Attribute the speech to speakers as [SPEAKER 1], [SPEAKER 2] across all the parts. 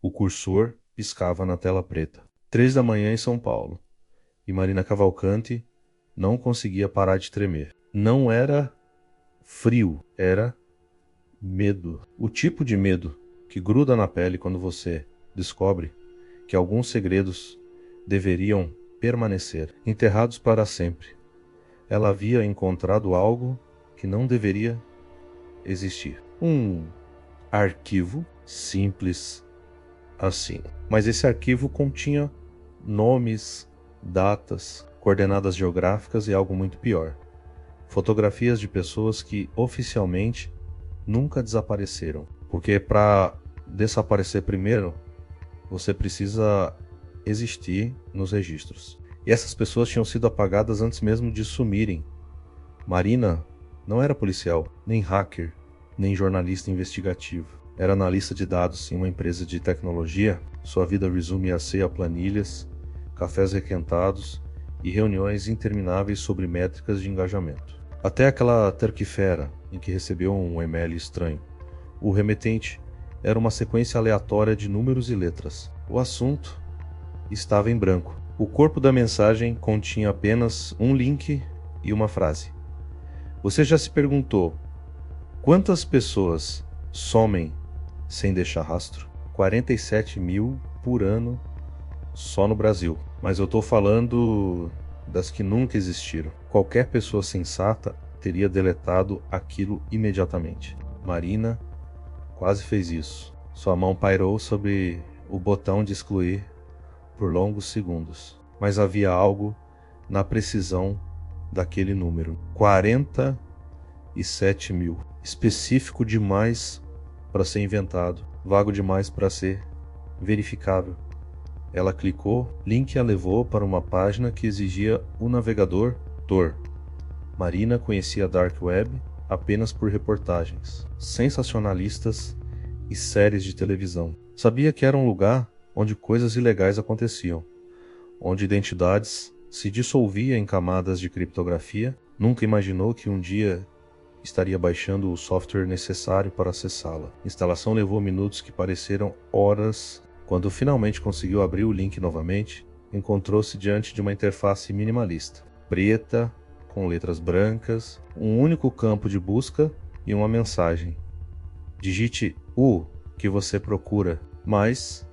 [SPEAKER 1] O cursor piscava na tela preta. 3 da manhã em São Paulo. E Marina Cavalcanti não conseguia parar de tremer. Não era frio, era medo. O tipo de medo que gruda na pele quando você descobre que alguns segredos deveriam permanecer, enterrados para sempre. Ela havia encontrado algo que não deveria existir. Um arquivo simples assim. Mas esse arquivo continha nomes, datas, coordenadas geográficas e algo muito pior. Fotografias de pessoas que oficialmente nunca desapareceram. Porque para desaparecer primeiro, você precisa existir nos registros. E essas pessoas tinham sido apagadas antes mesmo de sumirem. Marina não era policial, nem hacker, nem jornalista investigativo. Era analista de dados em uma empresa de tecnologia. Sua vida resume-se a planilhas, cafés requentados e reuniões intermináveis sobre métricas de engajamento. Até aquela terça-feira em que recebeu um e-mail estranho. O remetente era uma sequência aleatória de números e letras. O assunto estava em branco. O corpo da mensagem continha apenas um link e uma frase. Você já se perguntou quantas pessoas somem sem deixar rastro? 47 mil por ano só no Brasil. Mas eu estou falando das que nunca existiram. Qualquer pessoa sensata teria deletado aquilo imediatamente. Marina quase fez isso. Sua mão pairou sobre o botão de excluir por longos segundos. Mas havia algo na precisão daquele número. 47 mil. Específico demais para ser inventado. Vago demais para ser verificável. Ela clicou, link a levou para uma página que exigia o navegador Tor. Marina conhecia a Dark Web apenas por reportagens sensacionalistas e séries de televisão. Sabia que era um lugar onde coisas ilegais aconteciam, onde identidades se dissolviam em camadas de criptografia. Nunca imaginou que um dia estaria baixando o software necessário para acessá-la. A instalação levou minutos que pareceram horas. Quando finalmente conseguiu abrir o link novamente, encontrou-se diante de uma interface minimalista, preta, com letras brancas, um único campo de busca e uma mensagem. Digite o que você procura, mas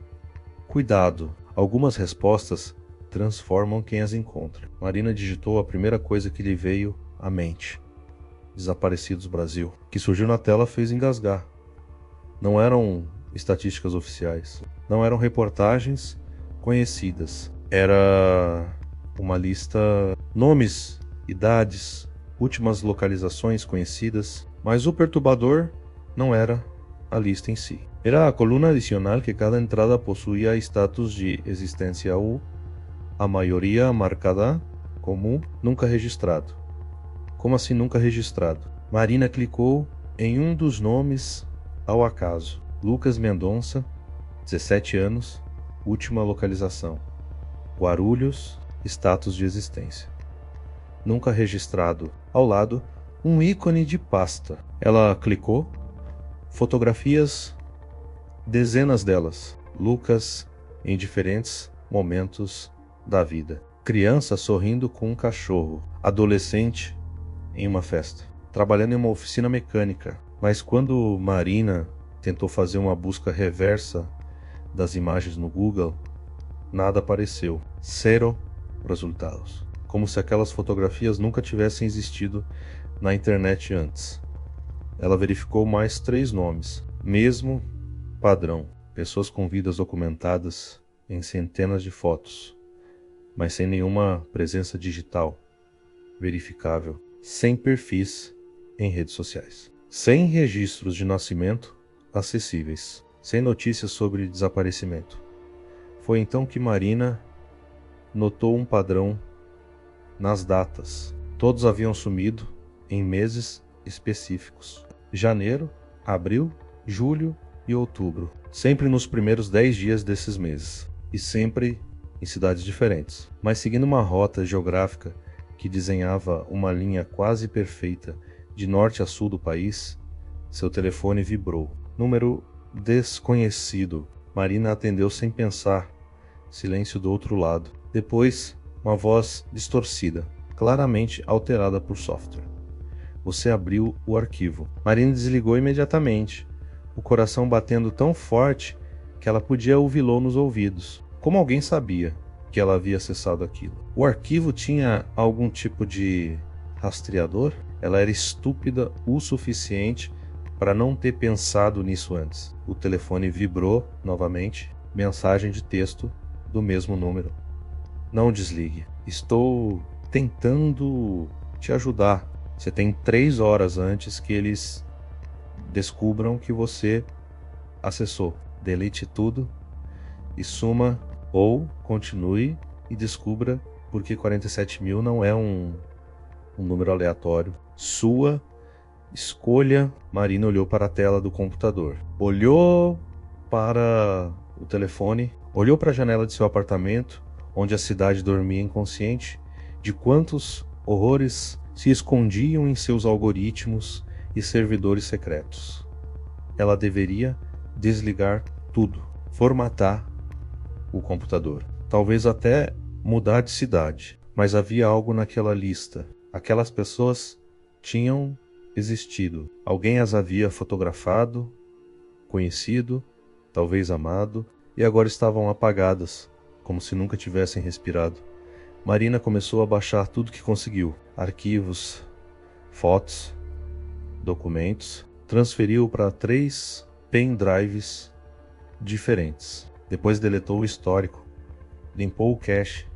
[SPEAKER 1] cuidado, algumas respostas transformam quem as encontra. Marina digitou a primeira coisa que lhe veio à mente. Desaparecidos Brasil. Que surgiu na tela fez engasgar. Não eram estatísticas oficiais. Não eram reportagens conhecidas. Era uma lista, nomes, idades, últimas localizações conhecidas. Mas o perturbador não era a lista em si. Era a coluna adicional que cada entrada possuía status de existência U, a maioria marcada como nunca registrado. Como assim nunca registrado? Marina clicou em um dos nomes ao acaso. Lucas Mendonça, 17 anos, última localização. Guarulhos, status de existência. Nunca registrado. Ao lado, um ícone de pasta. Ela clicou. Fotografias, dezenas delas. Lucas em diferentes momentos da vida. Criança sorrindo com um cachorro. Adolescente em uma festa. Trabalhando em uma oficina mecânica. Mas quando Marina tentou fazer uma busca reversa das imagens no Google, nada apareceu. 0 resultados. Como se aquelas fotografias nunca tivessem existido na internet antes. Ela verificou mais 3 nomes. Mesmo padrão. Pessoas com vidas documentadas em centenas de fotos, mas sem nenhuma presença digital verificável. Sem perfis em redes sociais. Sem registros de nascimento acessíveis. Sem notícias sobre desaparecimento. Foi então que Marina notou um padrão nas datas. Todos haviam sumido em meses específicos. Janeiro, abril, julho e outubro. Sempre nos primeiros 10 dias desses meses. E sempre em cidades diferentes. Mas seguindo uma rota geográfica que desenhava uma linha quase perfeita de norte a sul do país, seu telefone vibrou. Número desconhecido. Marina atendeu sem pensar. Silêncio do outro lado. Depois, uma voz distorcida, claramente alterada por software. Você abriu o arquivo. Marina desligou imediatamente, o coração batendo tão forte que ela podia ouvi-lo nos ouvidos. Como alguém sabia que ela havia acessado aquilo? O arquivo tinha algum tipo de rastreador? Ela era estúpida o suficiente para não ter pensado nisso antes. O telefone vibrou novamente. Mensagem de texto do mesmo número. Não desligue. Estou tentando te ajudar. Você tem 3 horas antes que eles descubram que você acessou. Delete tudo e suma, ou continue e descubra porque 47.000 não é um número aleatório. Sua escolha. Marina olhou para a tela do computador. Olhou para o telefone. Olhou para a janela de seu apartamento, onde a cidade dormia inconsciente de quantos horrores se escondiam em seus algoritmos e servidores secretos. Ela deveria desligar tudo, formatar o computador, talvez até mudar de cidade, mas havia algo naquela lista. Aquelas pessoas tinham existido. Alguém as havia fotografado, conhecido, talvez amado, e agora estavam apagadas, como se nunca tivessem respirado. Marina começou a baixar tudo que conseguiu. Arquivos, fotos, documentos. Transferiu para 3 pendrives diferentes. Depois deletou o histórico. Limpou o cache.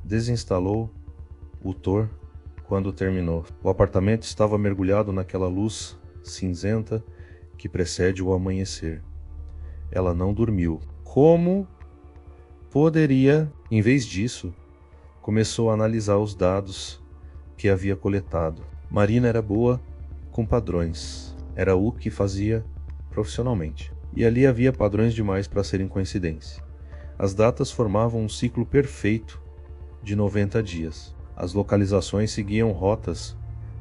[SPEAKER 1] Desinstalou o Tor quando terminou. O apartamento estava mergulhado naquela luz cinzenta que precede o amanhecer. Ela não dormiu. Como poderia, em vez disso, começou a analisar os dados que havia coletado. Marina era boa com padrões. Era o que fazia profissionalmente. E ali havia padrões demais para serem coincidência. As datas formavam um ciclo perfeito de 90 dias. As localizações seguiam rotas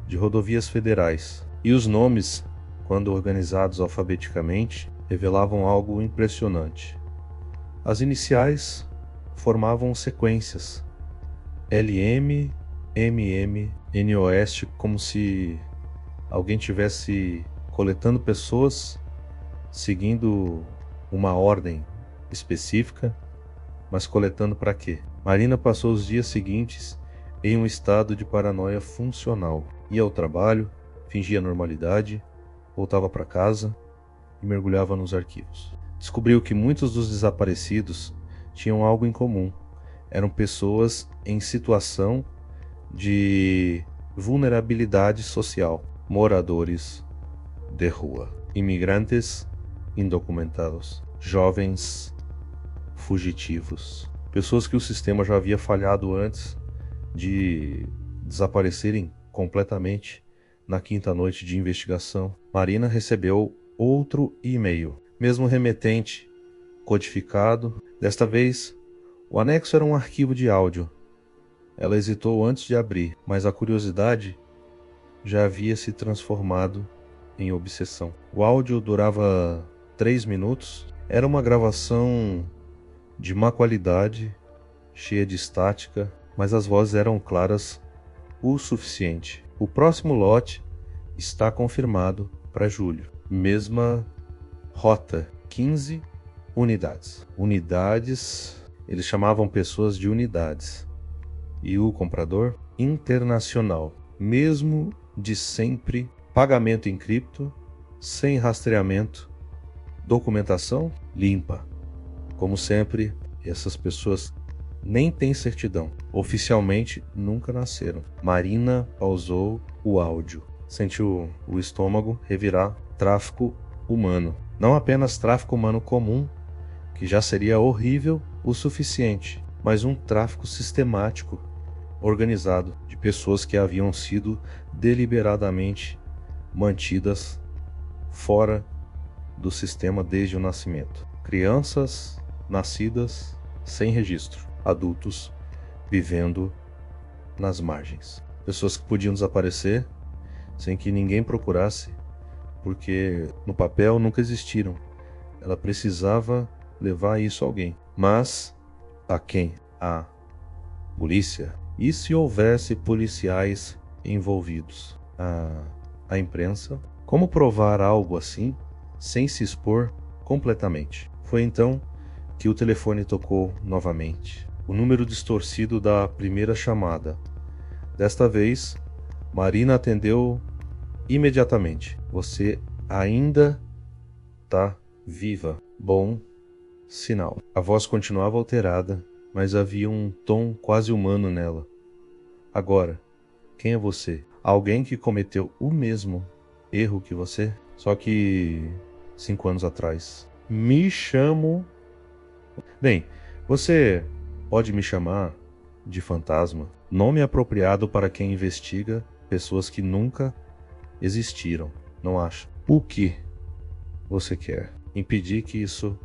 [SPEAKER 1] de rodovias federais. E os nomes, quando organizados alfabeticamente, revelavam algo impressionante. As iniciais formavam sequências. LM, MM, NOS, como se alguém tivesse coletando pessoas seguindo uma ordem específica, mas coletando para quê? Marina passou os dias seguintes em um estado de paranoia funcional. Ia ao trabalho, fingia normalidade, voltava para casa e mergulhava nos arquivos. Descobriu que muitos dos desaparecidos tinham algo em comum. Eram pessoas em situação de vulnerabilidade social, moradores de rua, imigrantes indocumentados, jovens fugitivos, pessoas que o sistema já havia falhado antes de desaparecerem completamente. Na quinta noite de investigação, Marina recebeu outro e-mail, mesmo remetente, codificado. Desta vez, o anexo era um arquivo de áudio. Ela hesitou antes de abrir, mas a curiosidade já havia se transformado em obsessão. O áudio durava 3 minutos. Era uma gravação de má qualidade, cheia de estática, mas as vozes eram claras o suficiente. O próximo lote está confirmado para julho. Mesma rota, 15 unidades. Unidades, eles chamavam pessoas de unidades. E o comprador, internacional. Mesmo de sempre, pagamento em cripto, sem rastreamento, documentação limpa. Como sempre, essas pessoas nem têm certidão. Oficialmente nunca nasceram. Marina pausou o áudio. Sentiu o estômago revirar. Tráfico humano. Não apenas tráfico humano comum, que já seria horrível o suficiente, mas um tráfico sistemático, organizado, de pessoas que haviam sido deliberadamente mantidas fora do sistema desde o nascimento. Crianças nascidas sem registro, adultos vivendo nas margens. Pessoas que podiam desaparecer sem que ninguém procurasse, porque no papel nunca existiram. Ela precisava levar isso a alguém. Mas a quem? A polícia? E se houvesse policiais envolvidos? A imprensa? Como provar algo assim sem se expor completamente? Foi então que o telefone tocou novamente. O número distorcido da primeira chamada. Desta vez, Marina atendeu imediatamente. Você ainda tá viva. Bom sinal. A voz continuava alterada, mas havia um tom quase humano nela. Agora, quem é você? Alguém que cometeu o mesmo erro que você? Só que 5 anos atrás. Me chamo... Bem, você pode me chamar de fantasma. Nome apropriado para quem investiga pessoas que nunca existiram, não acha? O que você quer? Impedir que isso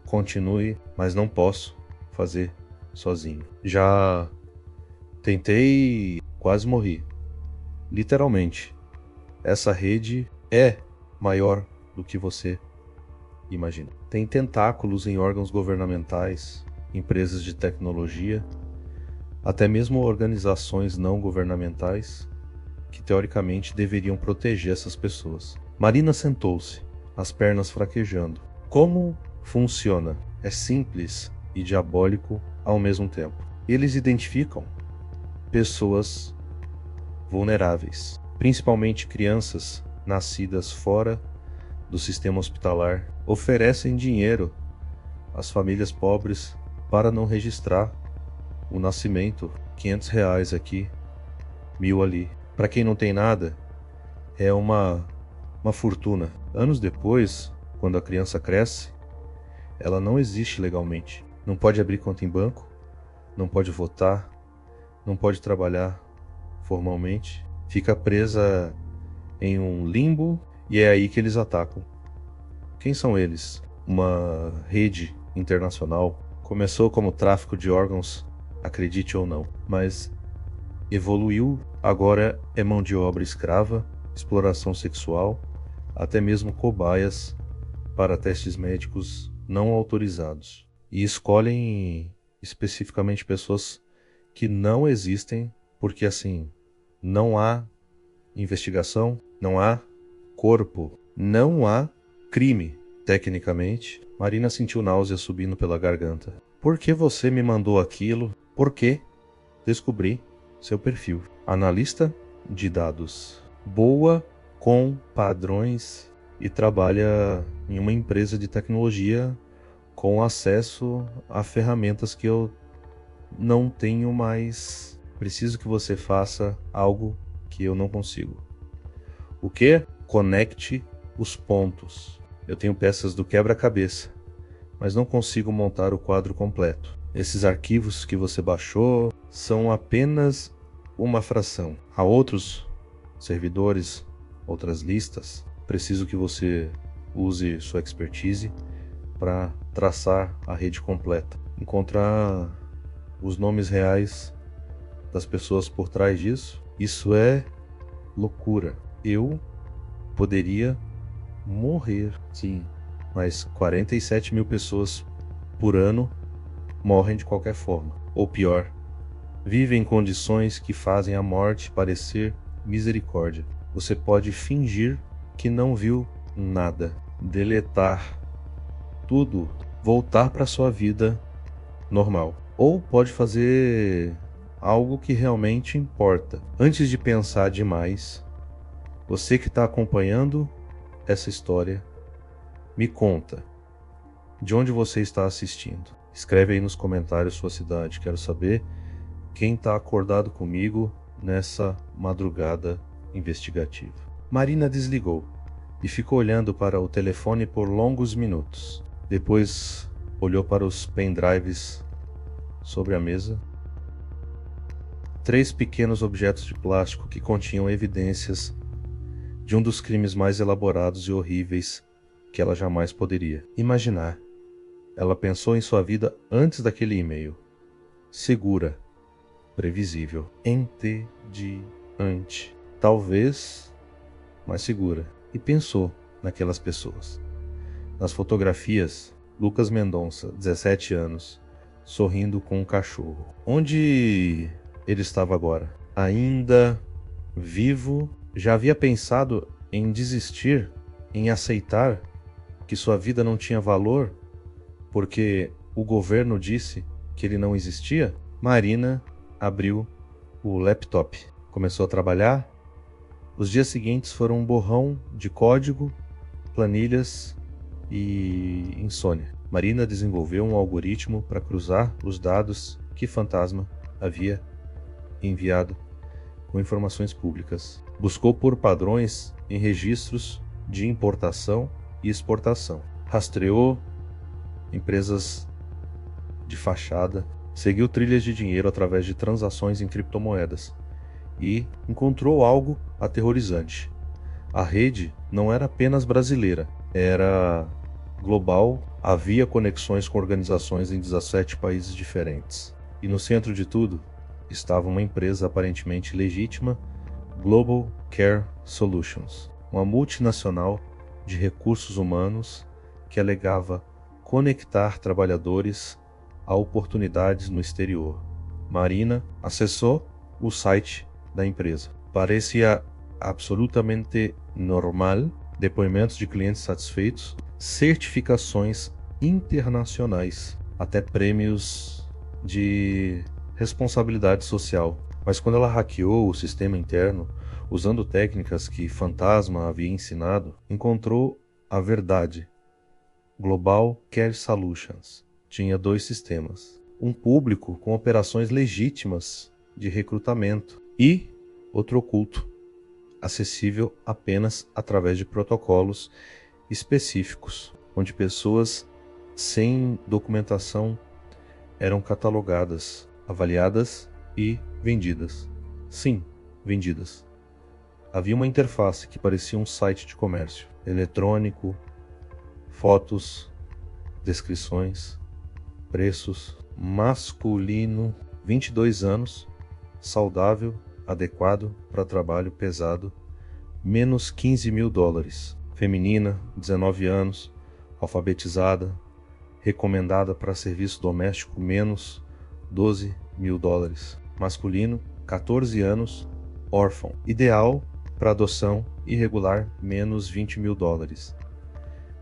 [SPEAKER 1] continue, mas não posso fazer sozinho. Já tentei, quase morri. Literalmente. Essa rede é maior do que você imagina. Tem tentáculos em órgãos governamentais, empresas de tecnologia, até mesmo organizações não governamentais que teoricamente deveriam proteger essas pessoas. Marina sentou-se, as pernas fraquejando. Como funciona? É simples e diabólico ao mesmo tempo. Eles identificam pessoas vulneráveis, principalmente crianças nascidas fora do sistema hospitalar, oferecem dinheiro às famílias pobres para não registrar o nascimento. R$ 500 aqui, 1.000 ali. Para quem não tem nada, é uma fortuna. Anos depois, quando a criança cresce, ela não existe legalmente. Não pode abrir conta em banco, não pode votar, não pode trabalhar formalmente. Fica presa em um limbo e é aí que eles atacam. Quem são eles? Uma rede internacional. Começou como tráfico de órgãos, acredite ou não, mas evoluiu, agora é mão de obra escrava, exploração sexual, até mesmo cobaias para testes médicos não autorizados. E escolhem especificamente pessoas que não existem, porque assim, não há investigação, não há corpo, não há crime. Tecnicamente, Marina sentiu náusea subindo pela garganta. Por que você me mandou aquilo? Por quê? Descobri seu perfil. Analista de dados. Boa com padrões e trabalha em uma empresa de tecnologia com acesso a ferramentas que eu não tenho mais. Preciso que você faça algo que eu não consigo. O que? Conecte os pontos. Eu tenho peças do quebra-cabeça, mas não consigo montar o quadro completo. Esses arquivos que você baixou são apenas uma fração. Há outros servidores, outras listas. Preciso que você use sua expertise para traçar a rede completa. Encontrar os nomes reais das pessoas por trás disso. Isso é loucura. Eu poderia morrer, sim, mas 47 mil pessoas por ano morrem de qualquer forma. Ou pior, vivem em condições que fazem a morte parecer misericórdia. Você pode fingir que não viu nada, deletar tudo, voltar para sua vida normal. Ou pode fazer algo que realmente importa. Antes de pensar demais, você que está acompanhando essa história, me conta de onde você está assistindo. Escreve aí nos comentários sua cidade. Quero saber quem está acordado comigo nessa madrugada investigativa. Marina desligou e ficou olhando para o telefone por longos minutos. Depois olhou para os pendrives sobre a mesa. 3 pequenos objetos de plástico que continham evidências de um dos crimes mais elaborados e horríveis que ela jamais poderia imaginar. Ela pensou em sua vida antes daquele e-mail. Segura, previsível, entediante, talvez mais segura. E pensou naquelas pessoas, nas fotografias, Lucas Mendonça, 17 anos, sorrindo com um cachorro. Onde ele estava agora? Ainda vivo? Já havia pensado em desistir, em aceitar que sua vida não tinha valor porque o governo disse que ele não existia? Marina abriu o laptop, começou a trabalhar. Os dias seguintes foram um borrão de código, planilhas e insônia. Marina desenvolveu um algoritmo para cruzar os dados que Fantasma havia enviado com informações públicas. Buscou por padrões em registros de importação e exportação. Rastreou empresas de fachada, seguiu trilhas de dinheiro através de transações em criptomoedas e encontrou algo aterrorizante. A rede não era apenas brasileira, era global, havia conexões com organizações em 17 países diferentes. E no centro de tudo estava uma empresa aparentemente legítima, Global Care Solutions, uma multinacional de recursos humanos que alegava conectar trabalhadores a oportunidades no exterior. Marina acessou o site da empresa. Parecia absolutamente normal, depoimentos de clientes satisfeitos, certificações internacionais, até prêmios de responsabilidade social. Mas quando ela hackeou o sistema interno, usando técnicas que Fantasma havia ensinado, encontrou a verdade. Global Care Solutions tinha 2 sistemas. Um público com operações legítimas de recrutamento e outro oculto, acessível apenas através de protocolos específicos, onde pessoas sem documentação eram catalogadas, avaliadas e vendidas. Sim, vendidas. Havia uma interface que parecia um site de comércio eletrônico, fotos, descrições, preços. Masculino, 22 anos, saudável, adequado para trabalho pesado, menos $15.000. Feminina, 19 anos, alfabetizada, recomendada para serviço doméstico, menos $12.000. Masculino, 14 anos, órfão, ideal para adoção, irregular, menos $20.000.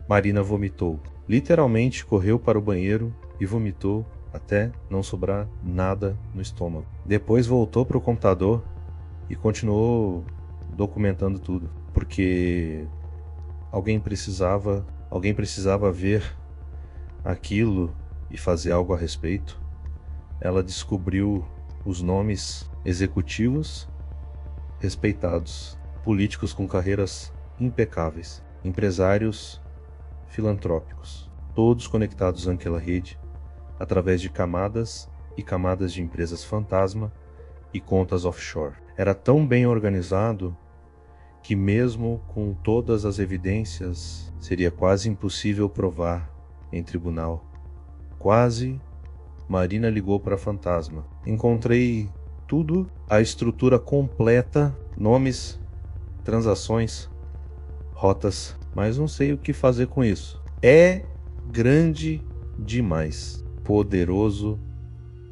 [SPEAKER 1] Marina vomitou. Literalmente correu para o banheiro e vomitou até não sobrar nada no estômago. Depois voltou para o computador e continuou documentando tudo, porque alguém precisava ver aquilo e fazer algo a respeito. Ela descobriu os nomes executivos respeitados, políticos com carreiras impecáveis, empresários filantrópicos, todos conectados àquela rede através de camadas e camadas de empresas fantasma e contas offshore. Era tão bem organizado que mesmo com todas as evidências seria quase impossível provar em tribunal. Quase. Marina ligou para Fantasma. Encontrei tudo, a estrutura completa, nomes, transações, rotas, mas não sei o que fazer com isso. É grande demais, poderoso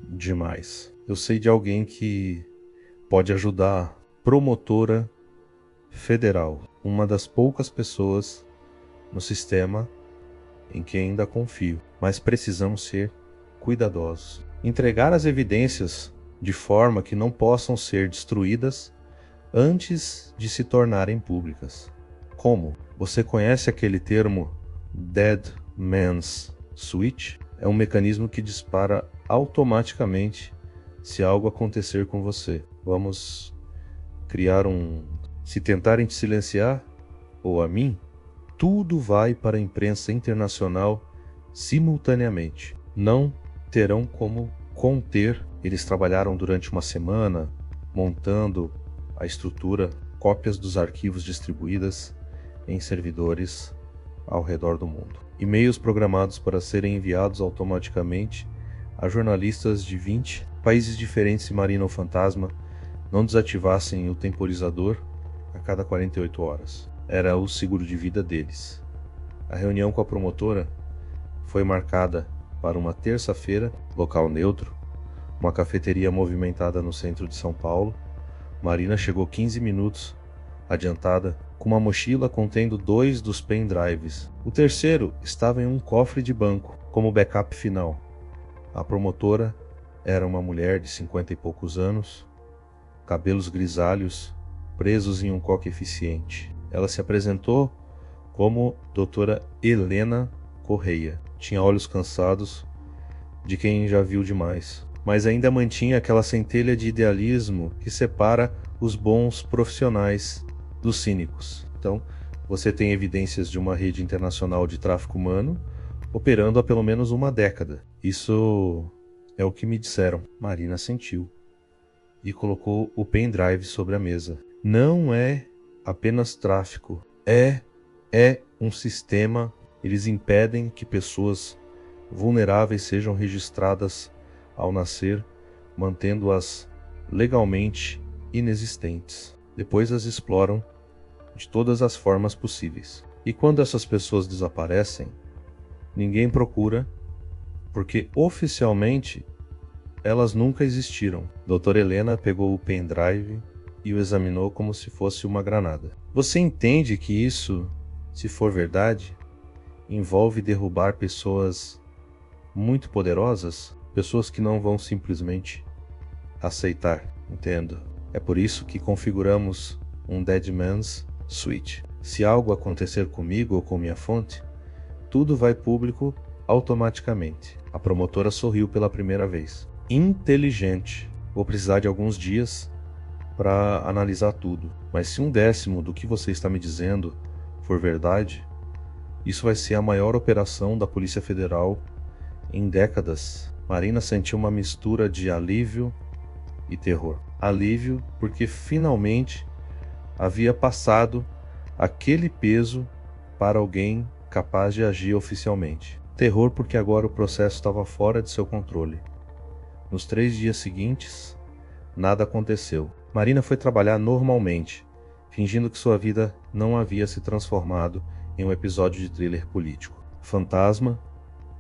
[SPEAKER 1] demais. Eu sei de alguém que pode ajudar, promotora federal, uma das poucas pessoas no sistema em que ainda confio, mas precisamos ser cuidadosos. Entregar as evidências de forma que não possam ser destruídas antes de se tornarem públicas. Como? Você conhece aquele termo Dead Man's Switch? É um mecanismo que dispara automaticamente se algo acontecer com você. Vamos criar Se tentarem te silenciar, ou a mim, tudo vai para a imprensa internacional simultaneamente. Não terão como conter. Eles trabalharam durante uma semana montando a estrutura, cópias dos arquivos distribuídas em servidores ao redor do mundo. E-mails programados para serem enviados automaticamente a jornalistas de 20 países diferentes se Marina ou Fantasma não desativassem o temporizador a cada 48 horas. Era o seguro de vida deles. A reunião com a promotora foi marcada para uma terça-feira, local neutro, uma cafeteria movimentada no centro de São Paulo. Marina chegou 15 minutos adiantada, com uma mochila contendo 2 dos pendrives. O terceiro estava em um cofre de banco, como backup final. A promotora era uma mulher de 50 e poucos anos, cabelos grisalhos, presos em um coque eficiente. Ela se apresentou como doutora Helena Correia. Tinha olhos cansados, de quem já viu demais, mas ainda mantinha aquela centelha de idealismo que separa os bons profissionais dos cínicos. Então, você tem evidências de uma rede internacional de tráfico humano operando há pelo menos uma década. Isso é o que me disseram. Marina assentiu e colocou o pendrive sobre a mesa. Não é apenas tráfico, é um sistema. Eles impedem que pessoas vulneráveis sejam registradas ao nascer, mantendo-as legalmente inexistentes. Depois as exploram de todas as formas possíveis. E quando essas pessoas desaparecem, ninguém procura, porque oficialmente elas nunca existiram. Doutora Helena pegou o pendrive e o examinou como se fosse uma granada. Você entende que isso, se for verdade, envolve derrubar pessoas muito poderosas? Pessoas que não vão simplesmente aceitar. Entendo. É por isso que configuramos um Dead Man's Switch. Se algo acontecer comigo ou com minha fonte, tudo vai público automaticamente. A promotora sorriu pela primeira vez. Inteligente. Vou precisar de alguns dias para analisar tudo. Mas se 1/10 do que você está me dizendo for verdade, isso vai ser a maior operação da Polícia Federal em décadas. Marina sentiu uma mistura de alívio e terror. Alívio porque finalmente havia passado aquele peso para alguém capaz de agir oficialmente. Terror porque agora o processo estava fora de seu controle. Nos 3 dias seguintes, nada aconteceu. Marina foi trabalhar normalmente, fingindo que sua vida não havia se transformado em um episódio de thriller político. Fantasma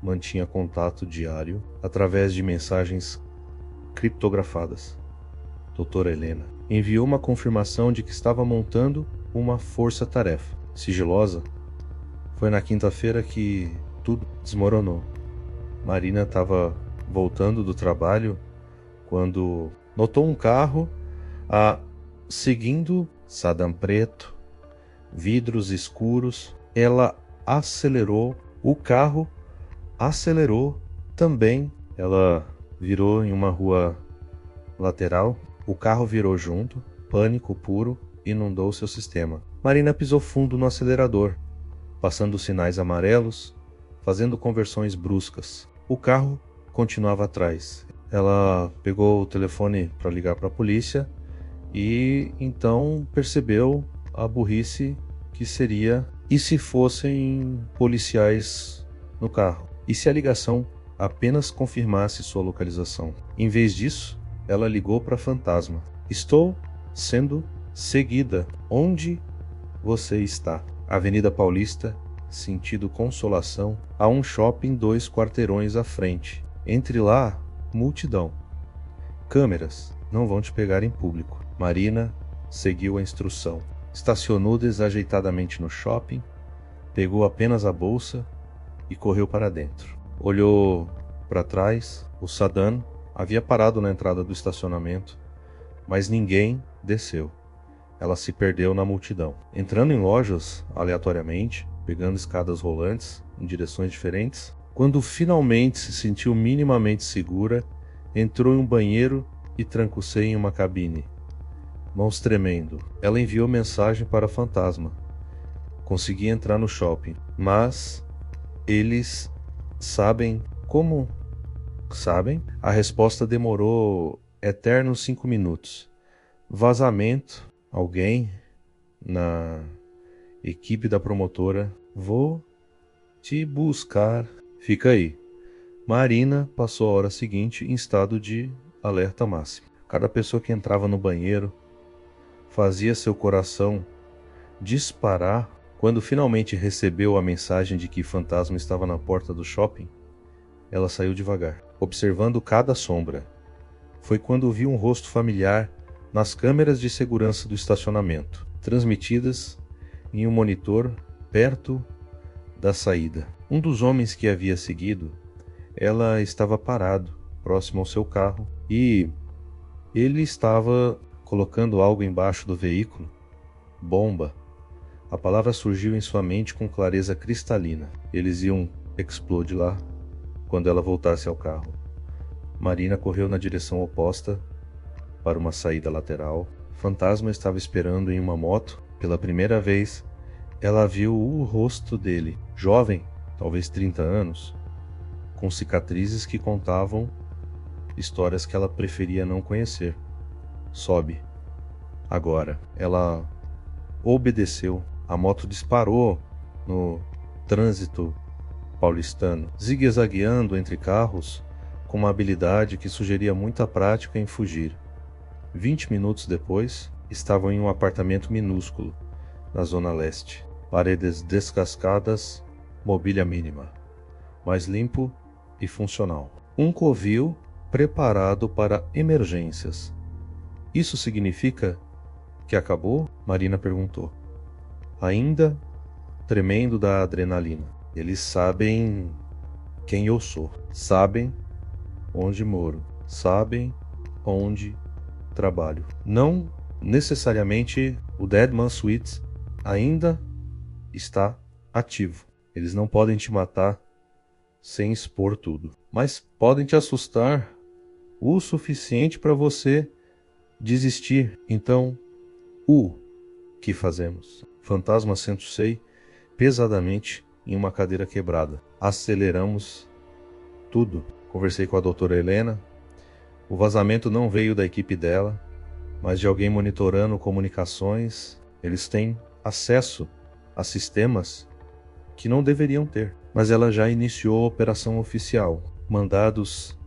[SPEAKER 1] mantinha contato diário através de mensagens criptografadas. Doutora Helena enviou uma confirmação de que estava montando uma força-tarefa. Sigilosa, foi na quinta-feira que tudo desmoronou. Marina estava voltando do trabalho quando notou um carro seguindo Saddam preto, vidros escuros. Ela acelerou, o carro acelerou também. Ela virou em uma rua lateral, o carro virou junto, pânico puro inundou seu sistema. Marina pisou fundo no acelerador, passando sinais amarelos, fazendo conversões bruscas. O carro continuava atrás. Ela pegou o telefone para ligar para a polícia e então percebeu a burrice que seria. E se fossem policiais no carro? E se a ligação apenas confirmasse sua localização? Em vez disso, ela ligou para Fantasma. Estou sendo seguida. Onde você está? Avenida Paulista, sentido Consolação, há um shopping 2 quarteirões à frente. Entre lá, multidão. Câmeras não vão te pegar em público. Marina seguiu a instrução. Estacionou desajeitadamente no shopping, pegou apenas a bolsa e correu para dentro. Olhou para trás. O Saddam havia parado na entrada do estacionamento, mas ninguém desceu. Ela se perdeu na multidão, entrando em lojas aleatoriamente, pegando escadas rolantes em direções diferentes. Quando finalmente se sentiu minimamente segura, entrou em um banheiro e trancou-se em uma cabine. Mãos tremendo, ela enviou mensagem para o Fantasma. Conseguia entrar no shopping, mas eles sabem como? Sabem? A resposta demorou eternos 5 minutos. Vazamento. Alguém na equipe da promotora. Vou te buscar. Fica aí. Marina passou a hora seguinte em estado de alerta máximo. Cada pessoa que entrava no banheiro fazia seu coração disparar Quando finalmente recebeu a mensagem de que fantasma estava na porta do shopping, ela saiu devagar, observando cada sombra. Foi quando viu um rosto familiar nas câmeras de segurança do estacionamento, transmitidas em um monitor perto da saída. Um dos homens que havia seguido, ela estava parado, próximo ao seu carro, e ele estava colocando algo embaixo do veículo. Bomba. A palavra surgiu em sua mente com clareza cristalina. Eles iam explodir lá quando ela voltasse ao carro. Marina correu na direção oposta para uma saída lateral. Fantasma estava esperando em uma moto. Pela primeira vez, ela viu o rosto dele, jovem, talvez 30 anos, com cicatrizes que contavam histórias que ela preferia não conhecer. Sobe. Agora. Ela obedeceu. A moto disparou no trânsito paulistano, zigue-zagueando entre carros com uma habilidade que sugeria muita prática em fugir. 20 minutos depois, estavam em um apartamento minúsculo, na zona leste. Paredes descascadas, mobília mínima, mas limpo e funcional. Um covil preparado para emergências. Isso significa que acabou? Marina perguntou, ainda tremendo da adrenalina. Eles sabem quem eu sou, sabem onde moro, sabem onde trabalho. Não necessariamente o Dead Man Suite ainda está ativo. Eles não podem te matar sem expor tudo, mas podem te assustar o suficiente para você desistir. Então, o que fazemos? Fantasma sento-se pesadamente em uma cadeira quebrada. Aceleramos tudo. Conversei com a doutora Helena. O vazamento não veio da equipe dela, mas de alguém monitorando comunicações. Eles têm acesso a sistemas que não deveriam ter. Mas ela já iniciou a operação oficial. Mandados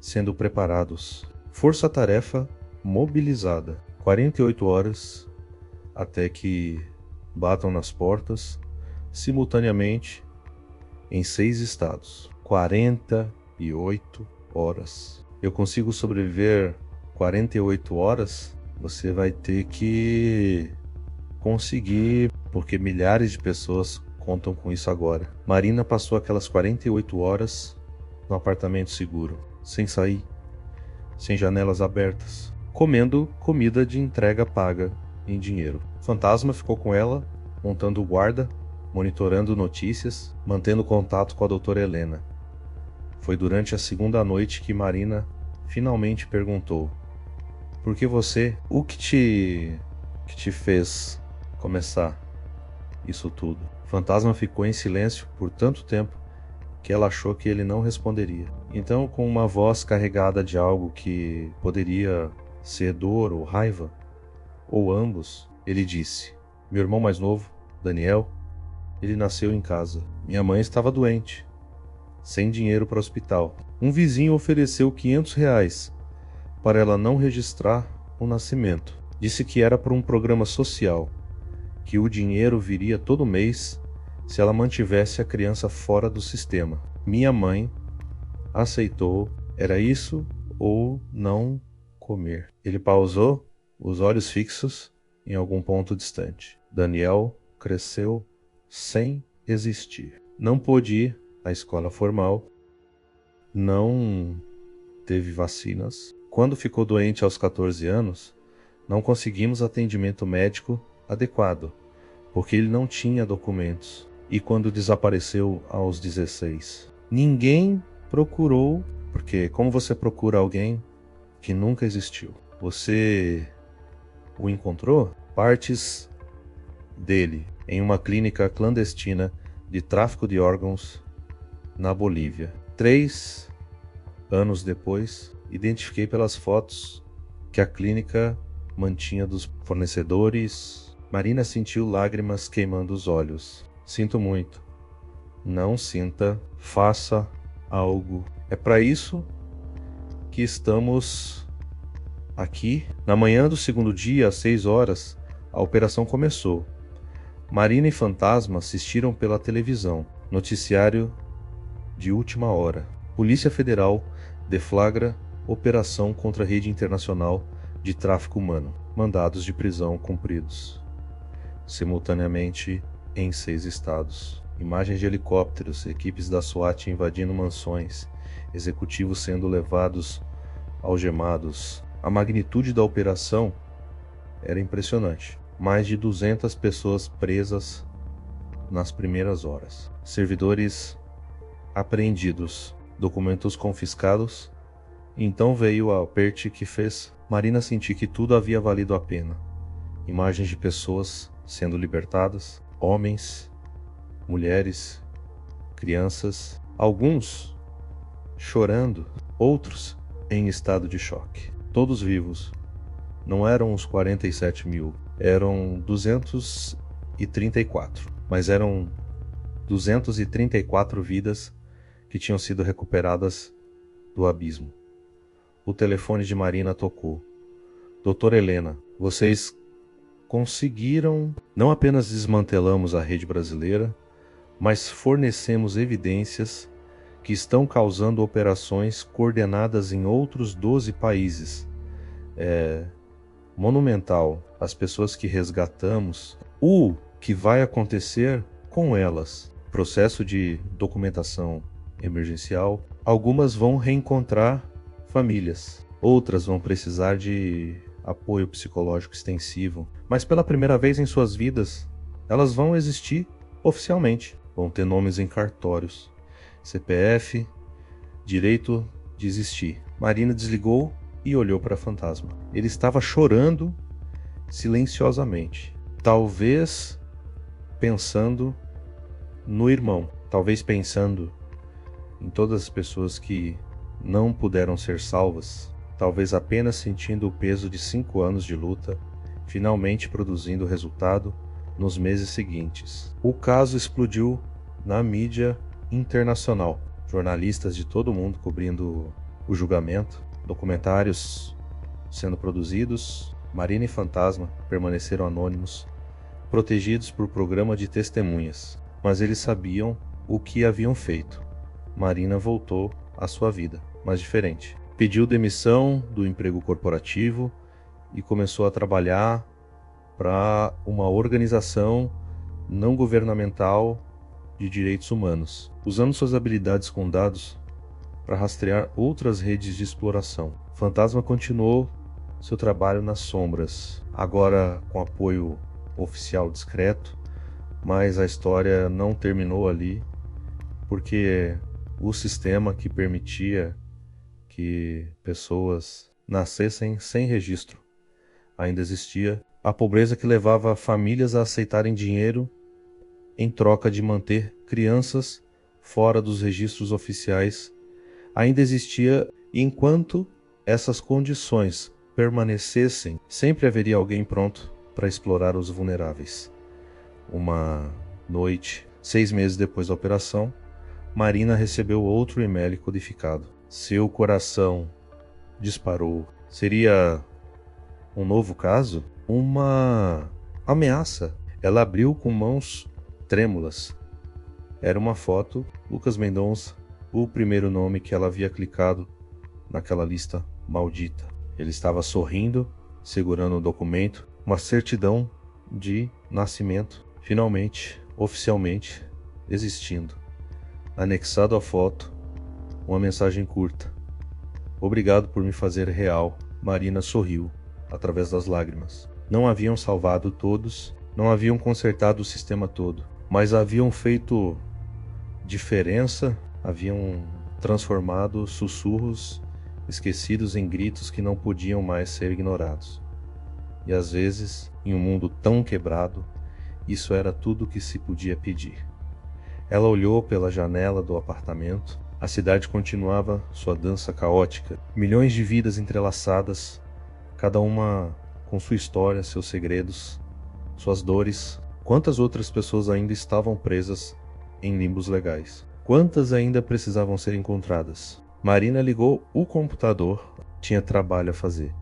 [SPEAKER 1] sendo preparados. Força-tarefa mobilizada. 48 horas até que batam nas portas, simultaneamente, em 6 estados. 48 horas. Eu consigo sobreviver 48 horas? Você vai ter que conseguir, porque milhares de pessoas contam com isso agora. Marina passou aquelas 48 horas no apartamento seguro, sem sair, sem janelas abertas, comendo comida de entrega paga em dinheiro. Fantasma ficou com ela, montando o guarda, monitorando notícias, mantendo contato com a doutora Helena. Foi durante a segunda noite que Marina finalmente perguntou: por que você? O que te fez começar isso tudo? Fantasma ficou em silêncio por tanto tempo que ela achou que ele não responderia. Então, com uma voz carregada de algo que poderia ser dor ou raiva, ou ambos, ele disse: meu irmão mais novo, Daniel, ele nasceu em casa. Minha mãe estava doente, sem dinheiro para o hospital. Um vizinho ofereceu R$500 para ela não registrar o nascimento. Disse que era para um programa social, que o dinheiro viria todo mês se ela mantivesse a criança fora do sistema. Minha mãe aceitou. Era isso ou não comer. Ele pausou, os olhos fixos em algum ponto distante. Daniel cresceu sem existir. Não pôde ir à escola formal, não teve vacinas. Quando ficou doente aos 14 anos, não conseguimos atendimento médico adequado, porque ele não tinha documentos. E quando desapareceu aos 16, ninguém procurou, porque como você procura alguém que nunca existiu? Você o encontrou? Partes dele em uma clínica clandestina de tráfico de órgãos na Bolívia. 3 anos depois, identifiquei pelas fotos que a clínica mantinha dos fornecedores. Marina sentiu lágrimas queimando os olhos. Sinto muito. Não sinta. Faça algo. É para isso que estamos aqui. Na manhã do segundo dia, às 6 horas, a operação começou. Marina e Fantasma assistiram pela televisão. Noticiário de última hora. Polícia Federal deflagra operação contra a rede internacional de tráfico humano. Mandados de prisão cumpridos simultaneamente em 6 estados. Imagens de helicópteros, equipes da SWAT invadindo mansões, executivos sendo levados algemados. A magnitude da operação era impressionante. Mais de 200 pessoas presas nas primeiras horas. Servidores apreendidos, documentos confiscados. Então veio a aperte que fez Marina sentir que tudo havia valido a pena. Imagens de pessoas sendo libertadas, homens, mulheres, crianças, alguns chorando, outros em estado de choque. Todos vivos. Não eram os 47 mil, eram 234, mas eram 234 vidas que tinham sido recuperadas do abismo. O telefone de Marina tocou. Doutora Helena, vocês conseguiram. Não apenas desmantelamos a rede brasileira, mas fornecemos evidências que estão causando operações coordenadas em outros 12 países. É monumental as pessoas que resgatamos, o que vai acontecer com elas. Processo de documentação emergencial. Algumas vão reencontrar famílias, outras vão precisar de apoio psicológico extensivo, mas pela primeira vez em suas vidas, elas vão existir oficialmente, vão ter nomes em cartórios, CPF, direito de existir. Marina desligou e olhou para Fantasma. Ele estava chorando silenciosamente, talvez pensando no irmão, talvez pensando em todas as pessoas que não puderam ser salvas, talvez apenas sentindo o peso de 5 anos de luta, finalmente produzindo resultado nos meses seguintes. O caso explodiu na mídia internacional. Jornalistas de todo mundo cobrindo o julgamento, documentários sendo produzidos. Marina e Fantasma permaneceram anônimos, protegidos por programa de testemunhas, mas eles sabiam o que haviam feito. Marina voltou à sua vida, mas diferente. Pediu demissão do emprego corporativo e começou a trabalhar para uma organização não governamental de direitos humanos, usando suas habilidades com dados para rastrear outras redes de exploração. Fantasma continuou seu trabalho nas sombras, agora com apoio oficial discreto, mas a história não terminou ali, porque o sistema que permitia que pessoas nascessem sem registro ainda existia. A pobreza que levava famílias a aceitarem dinheiro em troca de manter crianças fora dos registros oficiais ainda existia, e enquanto essas condições permanecessem, sempre haveria alguém pronto para explorar os vulneráveis. Uma noite, 6 meses depois da operação, Marina recebeu outro e-mail codificado. Seu coração disparou. Seria um novo caso? Uma ameaça. Ela abriu com mãos trêmulas. Era uma foto, Lucas Mendonça, o primeiro nome que ela havia clicado naquela lista maldita. Ele estava sorrindo, segurando um documento, uma certidão de nascimento, finalmente, oficialmente, existindo. Anexado à foto, uma mensagem curta. Obrigado por me fazer real. Marina sorriu, através das lágrimas. Não haviam salvado todos, não haviam consertado o sistema todo, mas haviam feito diferença, haviam transformado sussurros esquecidos em gritos que não podiam mais ser ignorados. E às vezes, em um mundo tão quebrado, isso era tudo o que se podia pedir. Ela olhou pela janela do apartamento. A cidade continuava sua dança caótica. Milhões de vidas entrelaçadas, cada uma com sua história, seus segredos, suas dores. Quantas outras pessoas ainda estavam presas em limbos legais? Quantas ainda precisavam ser encontradas? Marina ligou o computador. Tinha trabalho a fazer,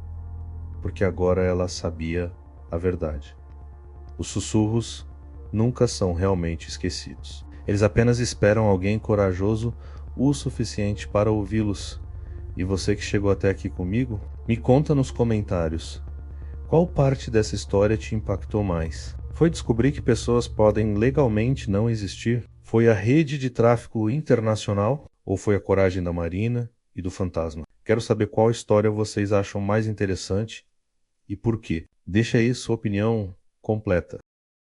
[SPEAKER 1] porque agora ela sabia a verdade. Os sussurros nunca são realmente esquecidos. Eles apenas esperam alguém corajoso o suficiente para ouvi-los. E você que chegou até aqui comigo, me conta nos comentários. Qual parte dessa história te impactou mais? Foi descobrir que pessoas podem legalmente não existir? Foi a rede de tráfico internacional? Ou foi a coragem da Marina e do fantasma? Quero saber qual história vocês acham mais interessante e por quê. Deixa aí sua opinião completa.